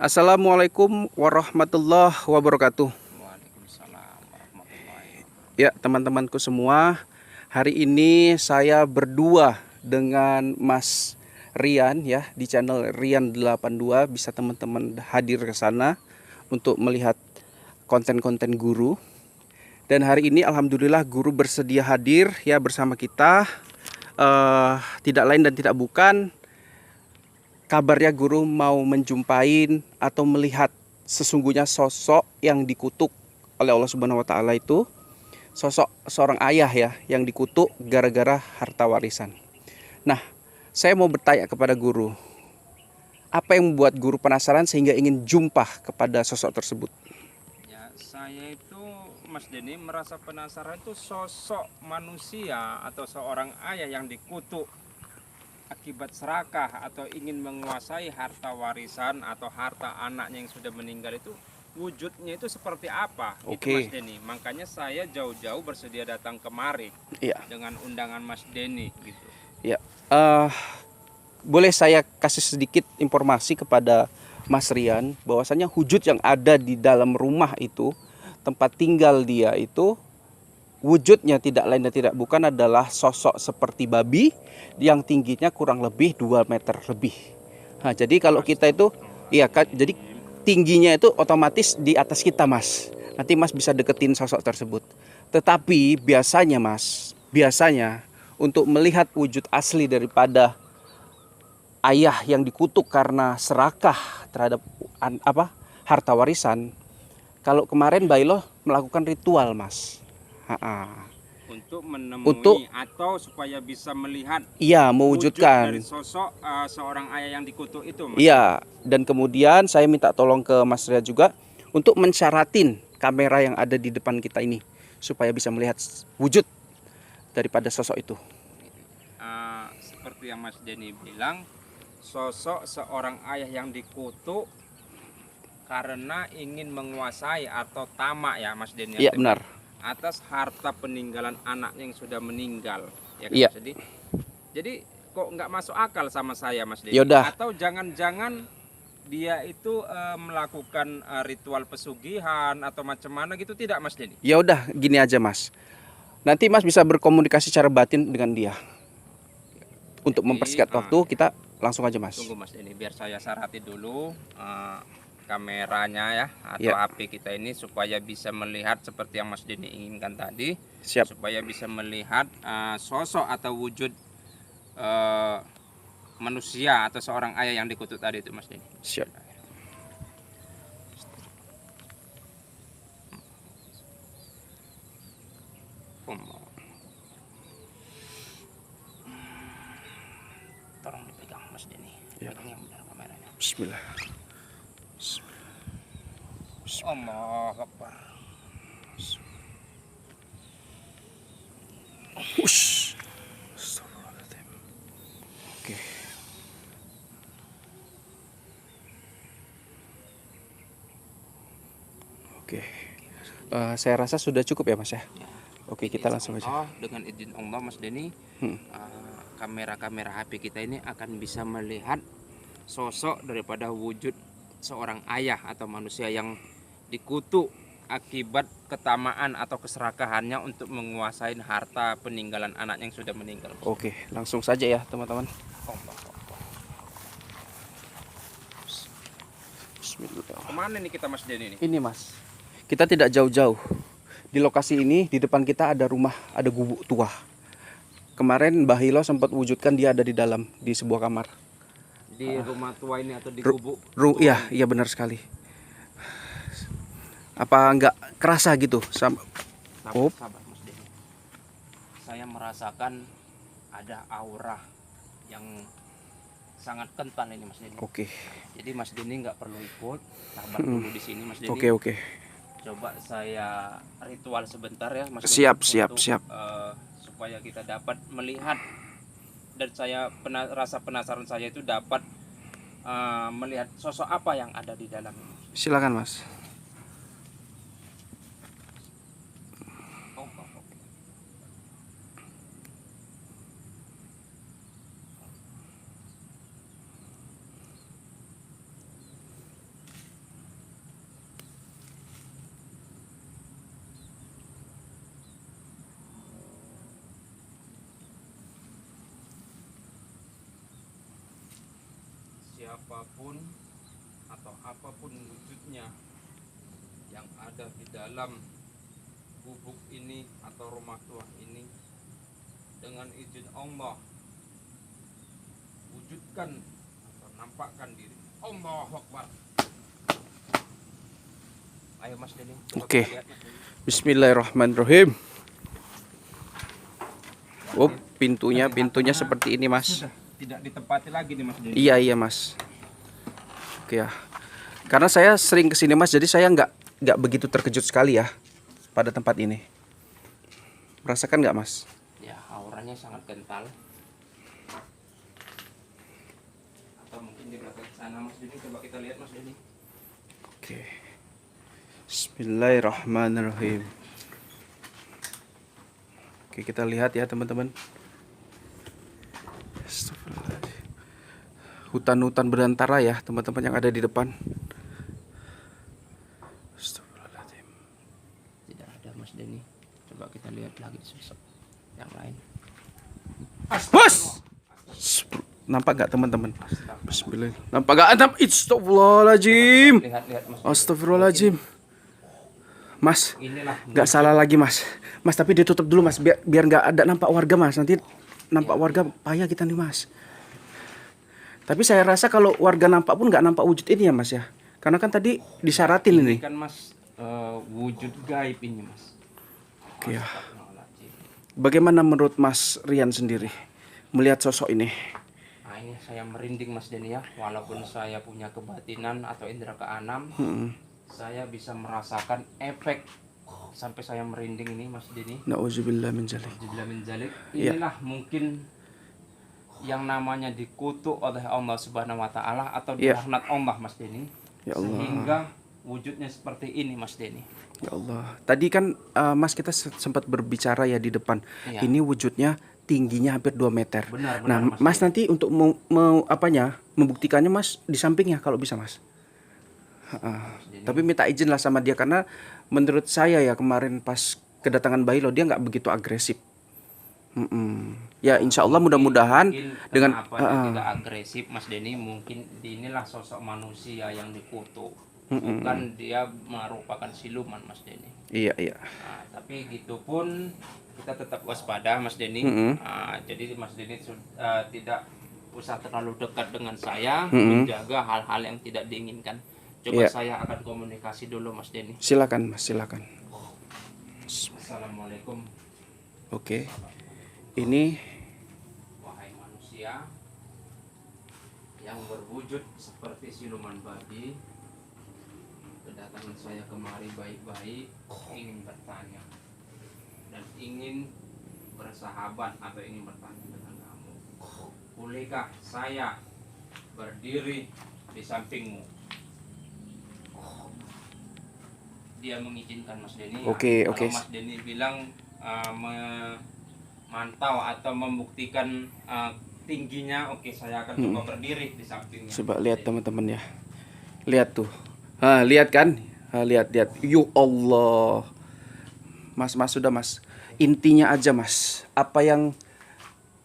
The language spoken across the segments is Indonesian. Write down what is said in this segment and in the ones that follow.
Assalamualaikum warahmatullahi wabarakatuh. Waalaikumsalam warahmatullahi Ya, wabarakatuh. teman-temanku semua, hari ini saya berdua dengan Mas Rian ya di channel Rian 82. Bisa teman-teman hadir ke sana untuk melihat konten-konten guru. Dan hari ini alhamdulillah guru bersedia hadir ya bersama kita. Tidak lain dan tidak bukan, kabarnya guru mau menjumpain atau melihat sesungguhnya sosok yang dikutuk oleh Allah Subhanahu wa taala itu, sosok seorang ayah ya yang dikutuk gara-gara harta warisan. Nah, saya mau bertanya kepada guru, apa yang membuat guru penasaran sehingga ingin jumpa kepada sosok tersebut? Ya, saya itu Mas Denny merasa penasaran itu sosok manusia atau seorang ayah yang dikutuk akibat serakah atau ingin menguasai harta warisan atau harta anaknya yang sudah meninggal itu wujudnya itu seperti apa? Itu Mas Oke, Denny. Makanya saya jauh-jauh bersedia datang kemari iya, dengan undangan Mas Denny gitu. iya. Eh, Boleh saya kasih sedikit informasi kepada Mas Rian bahwasanya wujud yang ada di dalam rumah itu, tempat tinggal dia itu, wujudnya tidak lain dan tidak bukan adalah sosok seperti babi yang tingginya kurang lebih 2 meter lebih. Nah, jadi kalau kita itu iya kan, jadi Astagfirullahaladzim. tingginya itu otomatis di atas kita, Mas. Nanti Mas bisa deketin sosok tersebut. Tetapi biasanya untuk melihat wujud asli daripada ayah yang dikutuk karena serakah terhadap harta warisan. Kalau kemarin Bailo melakukan ritual, Mas. Ha-ha. Untuk Untuk menemui atau supaya bisa melihat iya wujud dari mewujudkan. sosok seorang ayah yang dikutuk itu, Mas Denny. Iya, dan kemudian saya minta tolong ke Mas Ria juga untuk mensyaratin kamera yang ada di depan kita ini supaya bisa melihat wujud daripada sosok itu. Seperti yang Mas Denny bilang, sosok seorang ayah yang dikutuk karena ingin menguasai atau tamak ya Mas Denny Iya, tadi benar. atas harta peninggalan anaknya yang sudah meninggal, ya kan Iya. Mas Denny. Jadi kok nggak masuk akal sama saya Mas Ya Denny? udah, Atau jangan-jangan dia itu melakukan ritual pesugihan atau macam mana gitu, tidak Mas Denny? ya udah gini aja, Mas. Nanti Mas bisa berkomunikasi secara batin dengan dia. Untuk Jadi mempersingkat waktu, kita langsung aja, Mas. tunggu Mas Denny, biar saya sarati dulu kameranya ya atau Ya, HP kita ini supaya bisa melihat seperti yang Mas Denny inginkan tadi, siap. supaya bisa melihat sosok atau wujud eh, manusia atau seorang ayah yang dikutuk tadi itu Mas Denny. Siap. Tolong dipegang Mas Denny, Ya. pegang yang benar kameranya. Bismillah. Allahu Akbar. Ush. Astagfirullahaladzim. Oke. Oke. Saya rasa sudah cukup ya, Mas ya. Oke, kita langsung aja. Dengan izin Allah Mas Denny, Hmm. kamera-kamera HP kita ini akan bisa melihat sosok daripada wujud seorang ayah atau manusia yang dikutuk akibat ketamaan atau keserakahannya untuk menguasai harta peninggalan anak yang sudah meninggal. Oke, langsung saja ya, teman-teman. Allah Akbar. Bismillah. Kemana nih kita Mas Denny ini? Ini, Mas. Kita tidak jauh-jauh. Di lokasi ini, di depan kita ada rumah, ada gubuk tua. Kemarin Mbah Hilo sempat wujudkan dia ada di dalam, di sebuah kamar. Di rumah tua ini atau di gubuk? Iya, iya benar sekali. Apa nggak kerasa gitu? Sabar, sabar Mas Denny. Saya merasakan ada aura yang sangat kental ini Mas Denny. Oke. Jadi Mas Denny nggak perlu ikut, sabar dulu di sini Mas Denny. Oke. Coba saya ritual sebentar ya Mas Siap, Denny, siap. supaya kita dapat melihat dan saya rasa penasaran saya itu dapat melihat sosok apa yang ada di dalam ini. Silakan, Mas. Oh, oh, oh. siapapun atau apapun wujudnya yang ada di dalam gubuk ini atau rumah tua ini, dengan izin Allah wujudkan atau nampakkan diri. Allahu Akbar. Ayo Mas Denny. Oke. Bismillahirrahmanirrahim. Oh, pintunya seperti ini, Mas. Sudah tidak ditempati lagi nih Mas Denny. Iya, Mas. Oke ya. Karena saya sering kesini, Mas, jadi saya nggak begitu terkejut sekali ya pada tempat ini. Merasakan nggak, Mas? Ya, auranya sangat kental. Atau mungkin di belakang sana Mas Denny, coba kita lihat Mas Denny. Oke. Bismillahirrahmanirrahim. Oke, kita lihat ya teman-teman. Astagfirullahaladzim. Hutan-hutan berantara ya teman-teman yang ada di depan. Astagfirullahaladzim. Tidak ada Mas Denny. Coba kita lihat lagi sosok yang lain. Bos! Nampak gak teman-teman? Bismillah. Nampak gak? Astagfirullahaladzim. Lihat Mas. Astagfirullahaladzim. Mas, Inilah nggak salah lagi Mas. Mas tapi ditutup dulu Mas, biar nggak ada nampak warga Mas. Nanti nampak warga payah kita nih Mas. Tapi saya rasa kalau warga nampak pun nggak nampak wujud ini ya Mas ya. Karena kan tadi disyaratin ini. kan Mas wujud gaib ini Mas. Oke ya. Astagfirullahaladzim. Bagaimana menurut Mas Rian sendiri melihat sosok ini? Nah ini saya merinding Mas Denny ya. Walaupun saya punya kebatinan atau indera keenam, saya bisa merasakan efek sampai saya merinding ini Mas Denny. Nauzubillah min dzalik. Alhamdulillah min dzalik. Iya. Inilah mungkin yang namanya dikutuk oleh Allah Subhanahu wa taala atau Iya. dilaknat Allah Mas Denny. Ya Allah. Sehingga wujudnya seperti ini Mas Denny. Ya Allah. Tadi kan Mas kita sempat berbicara ya di depan. Iya. Ini wujudnya tingginya hampir 2 meter. Benar, Nah, Mas Mas nanti Denny. untuk membuktikannya Mas di sampingnya kalau bisa Mas. Tapi minta izin lah sama dia karena menurut saya ya kemarin pas kedatangan Bayi lo dia nggak begitu agresif. Ya insya Allah mudah-mudahan Mungkin dengan kenapa dia tidak agresif Mas Denny, mungkin inilah sosok manusia yang dikutuk. Bukan dia merupakan siluman Mas Denny. iya. Nah, tapi gitu pun kita tetap waspada Mas Denny. Jadi Mas Denny tidak usah terlalu dekat dengan saya, menjaga hal-hal yang tidak diinginkan. Coba Iya. saya akan komunikasi dulu Mas Denny. Silakan Mas, silakan. Assalamualaikum. Oke. Ini Wahai manusia yang berwujud seperti siluman babi, kedatangan saya kemari baik-baik ingin bertanya dan ingin bersahabat atau ingin bertanya dengan kamu. Bolehkah saya berdiri di sampingmu? Dia mengizinkan Mas Denny. Oke. Kalau Mas Denny bilang memantau atau membuktikan tingginya, oke saya akan coba berdiri di sampingnya. coba lihat teman-teman ya. Lihat tuh. Lihat kan? Lihat. Ya Allah. Mas sudah Mas. Intinya aja Mas. Apa yang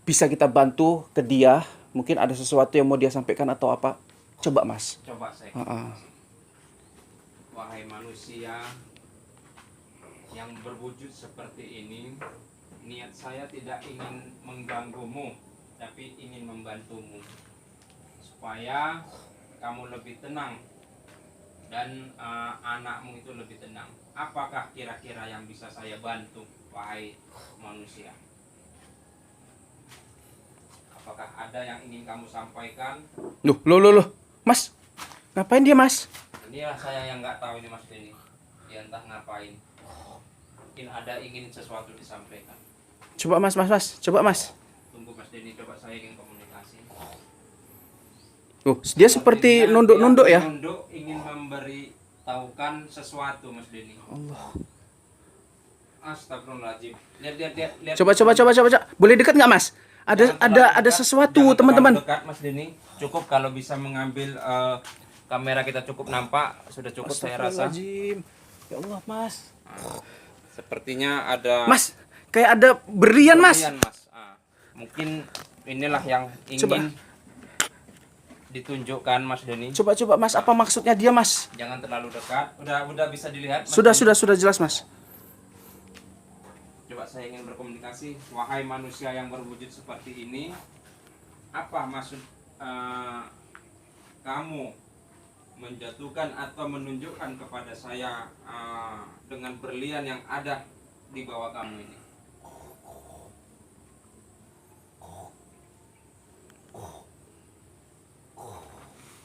bisa kita bantu ke dia? Mungkin ada sesuatu yang mau dia sampaikan atau apa? Coba Mas. Coba saya. Wahai manusia yang berwujud seperti ini, niat saya tidak ingin mengganggumu, tapi ingin membantumu supaya kamu lebih tenang dan anakmu itu lebih tenang. Apakah kira-kira yang bisa saya bantu, wahai manusia? Apakah ada yang ingin kamu sampaikan? Loh. Mas, ngapain dia Mas? Inilah saya yang nggak tahu ini Mas Denny. Dia entah ngapain. Mungkin ada ingin sesuatu disampaikan. Coba Mas. Coba Mas. Tunggu Mas Denny, coba saya ingin komunikasi. Dia seperti nunduk-nunduk ya. Nunduk ingin memberitahukan sesuatu Mas Denny. Allah. Astagfirullahaladzim. Lihat. Coba. Boleh dekat nggak Mas? Ada sesuatu Jangan teman-teman. terlalu dekat Mas Denny. Cukup kalau bisa mengambil kamera kita cukup nampak, sudah cukup saya rasa. Astagfirullahaladzim. Ya Allah Mas. Sepertinya ada Mas, kayak ada berlian Mas. berlian, Mas. Mungkin inilah yang ingin Coba. ditunjukkan Mas Denny. Coba Mas, apa maksudnya dia Mas? Jangan terlalu dekat. Udah bisa dilihat Mas Sudah Denny? jelas Mas. Coba saya ingin berkomunikasi. Wahai manusia yang berwujud seperti ini, apa maksud kamu menjatuhkan atau menunjukkan kepada saya dengan berlian yang ada di bawah kamu ini?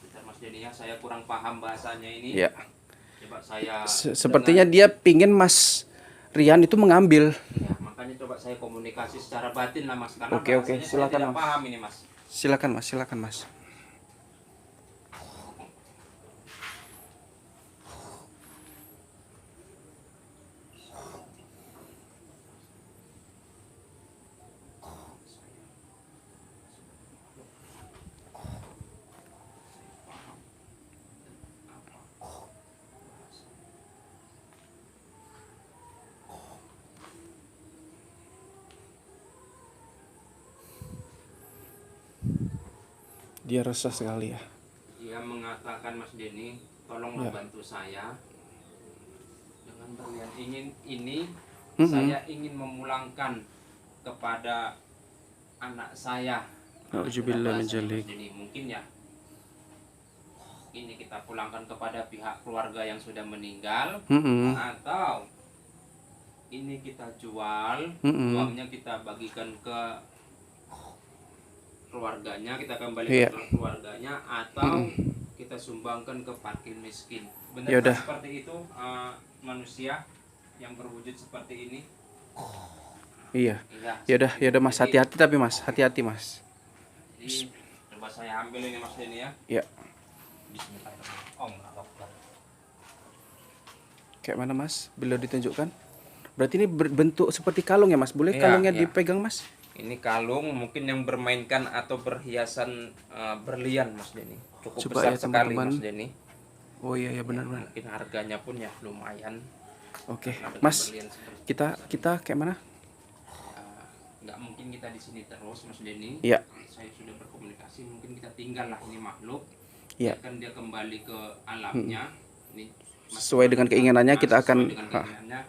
Bentar Mas Denny ya, saya kurang paham bahasanya ini. Ya. Coba saya Sepertinya dia pingin Mas Rian itu mengambil. ya, makanya coba saya komunikasi secara batin lah Mas, karena Oke, bahasanya silakan, saya tidak Mas. paham ini Mas. Silakan Mas. Dia resah sekali ya. Dia mengatakan Mas Denny, tolong Ya. bantu saya dengan berlian ini. Mm-mm. Saya ingin memulangkan kepada anak saya. Nauzubillah min Bahasa dzalik. Mas Denny, mungkin ya ini kita pulangkan kepada pihak keluarga yang sudah meninggal, Mm-mm. atau ini kita jual, Mm-mm. uangnya kita bagikan ke keluarganya, kita Iya. kembalikan ke keluarganya, atau kita sumbangkan ke fakir miskin. Benar Ya udah. seperti itu manusia yang berwujud seperti ini? Iya. Iya. Ya udah Mas, hati-hati tapi Mas, hati-hati Mas. Jadi coba saya ambil ini Mas Denny ya. Ya. Bismillahirrahmanirrahim. Kayak mana Mas? Beliau ditunjukkan. Berarti ini berbentuk seperti kalung ya Mas? Boleh Iya, kalungnya iya. dipegang Mas? Ini kalung mungkin yang bermainkan atau berhiasan berlian Mas Denny. Cukup Coba besar ya, sekali teman-teman. Mas Denny. Oh iya ya benar-benar. Mungkin harganya pun ya lumayan. Oke, Karena dengan Mas. berlian seperti Kita kayak mana? nggak mungkin kita di sini terus Mas Denny. Iya. Saya sudah berkomunikasi, mungkin kita tinggal lah ini makhluk. Iya. Biarkan dia kembali ke alamnya. Ini Sesuai dengan keinginannya kita sesuai akan dengan keinginannya,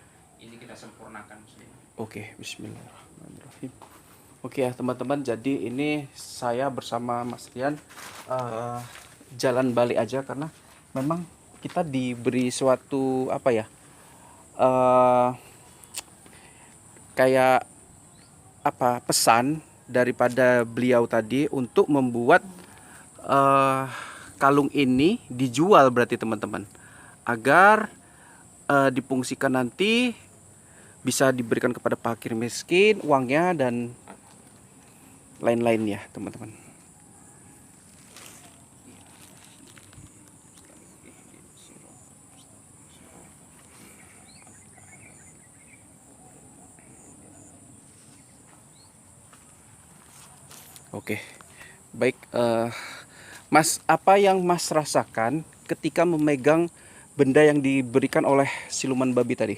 ini kita sempurnakan Mas Denny. Oke, bismillahirrahmanirrahim. Oke ya teman-teman, jadi ini saya bersama Mas Rian jalan balik aja karena memang kita diberi suatu apa ya, kayak apa pesan daripada beliau tadi untuk membuat kalung ini dijual berarti teman-teman, agar difungsikan nanti bisa diberikan kepada fakir miskin uangnya dan lain-lainnya teman-teman. Oke, baik Mas, apa yang Mas rasakan ketika memegang benda yang diberikan oleh siluman babi tadi?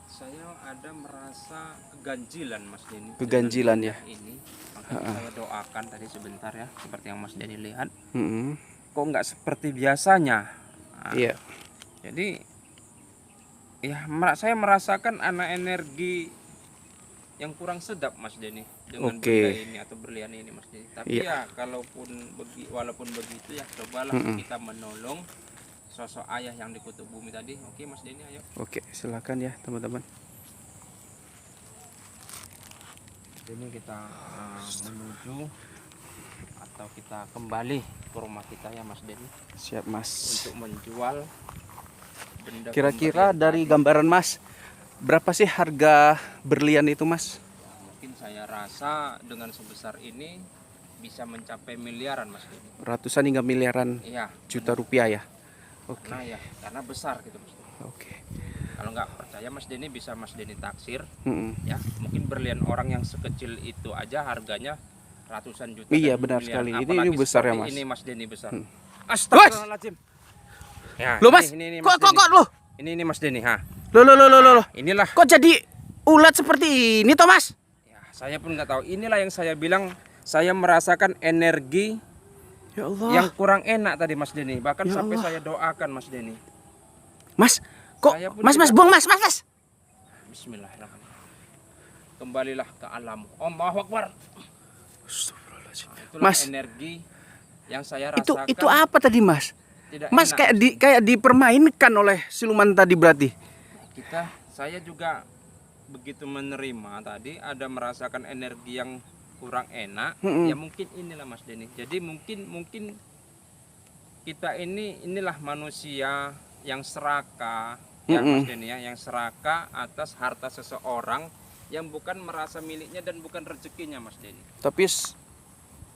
Saya ada merasa keganjilan Mas Denny. Keganjilan dengan ya? Ini makanya saya doakan tadi sebentar ya, seperti yang Mas Denny lihat. Mm-mm. Kok nggak seperti biasanya? Nah, Iya. Jadi ya saya merasakan anak energi yang kurang sedap Mas Denny dengan Oke. benda ini atau berlian ini Mas Denny. Tapi Iya. ya walaupun begitu ya cobalah kita menolong sosok ayah yang dikutuk bumi tadi. Oke Mas Denny, ayo. Oke, silakan ya teman-teman. Ini kita menuju atau kita kembali ke rumah kita ya Mas Denny Siap Mas. untuk menjual benda Kira-kira pemberian dari tadi. gambaran Mas, berapa sih harga berlian itu Mas? Mungkin saya rasa dengan sebesar ini bisa mencapai miliaran Mas Denny. Ratusan hingga miliaran Iya, juta rupiah ya. Oke. karena besar gitu Mas Denny. Oke. Kalau nggak percaya Mas Denny bisa Mas Denny taksir Mm-mm. ya. Mungkin berlian orang yang sekecil itu aja harganya ratusan juta. Iya, dan benar miliaran. sekali. Ini Apalagi besar ya, seperti Mas. Ini Mas Denny besar. Hmm. Astagfirullahaladzim. Ya, Loh Mas, ini kok Mas Denny. loh? Ini Mas Denny, ha. Loh. Inilah. Kok jadi ulat seperti ini toh Mas? Ya, saya pun nggak tahu. Inilah yang saya bilang, saya merasakan energi Ya Allah. yang kurang enak tadi Mas Denny. Bahkan Ya sampai Allah. saya doakan Mas Denny. Mas, kok Saya pun Mas tidak- buang Mas. Bismillahirrahmanirrahim. Kembalilah ke alam. Allahu Akbar. Astagfirullahaladzim. Nah, itulah Mas. energi yang saya Itu rasakan. apa tadi Mas? Tidak Mas enak. kayak dipermainkan oleh siluman tadi berarti. Saya juga begitu menerima tadi ada merasakan energi yang kurang enak. Mm-mm. Ya mungkin inilah Mas Denny. Jadi mungkin kita inilah manusia yang serakah ya Mm-mm. Mas Denny ya, yang serakah atas harta seseorang yang bukan merasa miliknya dan bukan rezekinya Mas Denny. Tapi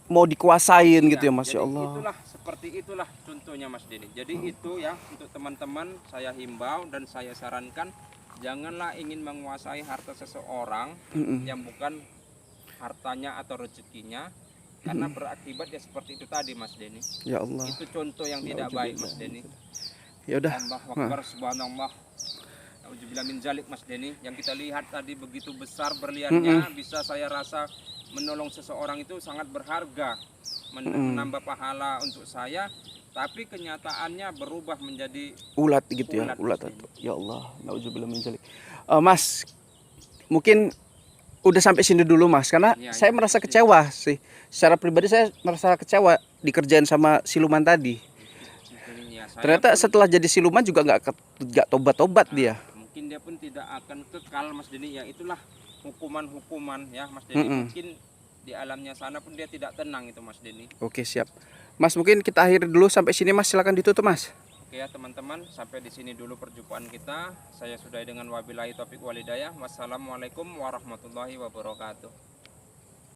mau dikuasain gitu ya Mas, jadi ya Allah. Itulah seperti itulah contohnya Mas Denny. Jadi itu ya untuk teman-teman saya himbau dan saya sarankan janganlah ingin menguasai harta seseorang Mm-mm. yang bukan hartanya atau rezekinya karena berakibat ya seperti itu tadi Mas Denny. Ya Allah. Itu contoh yang tidak baik Mas Denny. Ya udah. Allahu Akbar subhanallah. Auzubillah min zalik Mas Denny. Yang kita lihat tadi begitu besar berliannya, bisa saya rasa menolong seseorang itu sangat berharga, menambah pahala untuk saya, tapi kenyataannya berubah menjadi Ulat gitu ya, Ulat, ulat. Mas. Ya Allah, nauzubillah min dzalik. Mas, mungkin udah sampai sini dulu Mas, karena Ya, saya ya, merasa pasti. kecewa sih. Secara pribadi saya merasa kecewa dikerjain sama siluman tadi. ya, saya Ternyata pun- setelah jadi siluman juga nggak tobat-tobat dia. mungkin dia pun tidak akan kekal Mas Denny. Ya itulah hukuman-hukuman ya Mas Denny. Mm-mm. Mungkin di alamnya sana pun dia tidak tenang itu Mas Denny. Oke, siap. Mas, mungkin kita akhiri dulu sampai sini Mas, silakan ditutup Mas. Oke ya teman-teman, sampai di sini dulu perjumpaan kita. Saya sudahi dengan wabillahi taufik walhidayah. Wassalamualaikum warahmatullahi wabarakatuh.